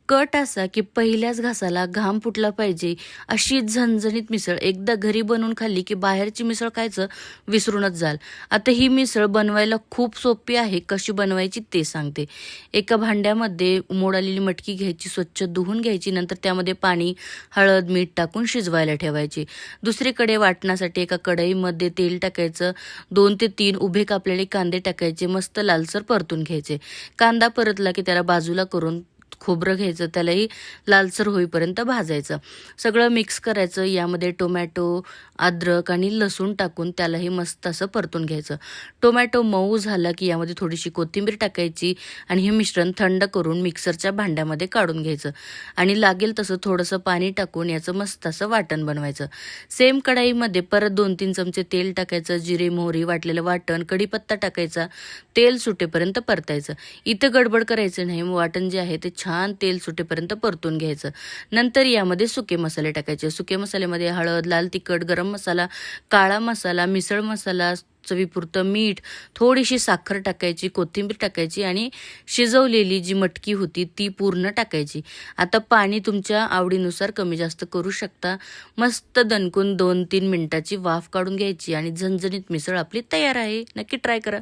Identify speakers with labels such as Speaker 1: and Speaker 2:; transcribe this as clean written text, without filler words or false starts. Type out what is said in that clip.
Speaker 1: Cut असा की पहिल्याच घासाला घाम फुटला पाहिजे अशी झणझणीत मिसळ एकदा घरी बनवून खाल्ली की बाहेरची मिसळ खायचं विसरूनच जाल. आता ही मिसळ बनवायला खूप सोपी आहे. कशी बनवायची ते सांगते. एका भांड्यामध्ये मोड आलेली मटकी घ्यायची, स्वच्छ धुवून घ्यायची. नंतर त्यामध्ये पाणी, हळद, मीठ टाकून शिजवायला ठेवायची. दुसरीकडे वाटण्यासाठी एका कढईमध्ये तेल टाकायचं. 2 ते 3 उभे कापलेले कांदे टाकायचे. मस्त लालसर परतून घ्यायचे. कांदा परतला की त्याला बाजूला करून खोबरं घ्यायचं, त्यालाही लालसर होईपर्यंत भाजायचं. सगळं मिक्स करायचं. यामध्ये टोमॅटो, अद्रक आणि लसूण टाकून त्यालाही मस्त असं परतून घ्यायचं. टोमॅटो मऊ झाला की यामध्ये थोडीशी कोथिंबीर टाकायची आणि हे मिश्रण थंड करून मिक्सरच्या भांड्यामध्ये काढून घ्यायचं आणि लागेल तसं थोडंसं पाणी टाकून याचं मस्त असं वाटण बनवायचं. सेम कढईमध्ये परत 2-3 चमचे तेल टाकायचं. जिरे, मोहरी, वाटलेलं वाटण, कढीपत्ता टाकायचा. तेल सुटेपर्यंत परतायचं. इथं गडबड करायचं नाही. वाटण जे आहे ते छान तेल सुटेपर्यंत परतून घ्यायचं. नंतर यामध्ये सुके मसाले टाकायचे. सुके मसाल्यामध्ये हळद, लाल तिखट, गरम मसाला, काळा मसाला, मिसळ मसाला, चवीपुरतं मीठ, थोडीशी साखर टाकायची, कोथिंबीर टाकायची आणि शिजवलेली जी मटकी होती ती पूर्ण टाकायची. आता पाणी तुमच्या आवडीनुसार कमी जास्त करू शकता. मस्त दणकून 2-3 मिनिटाची वाफ काढून घ्यायची आणि झणझणीत मिसळ आपली तयार आहे. नक्की ट्राय करा.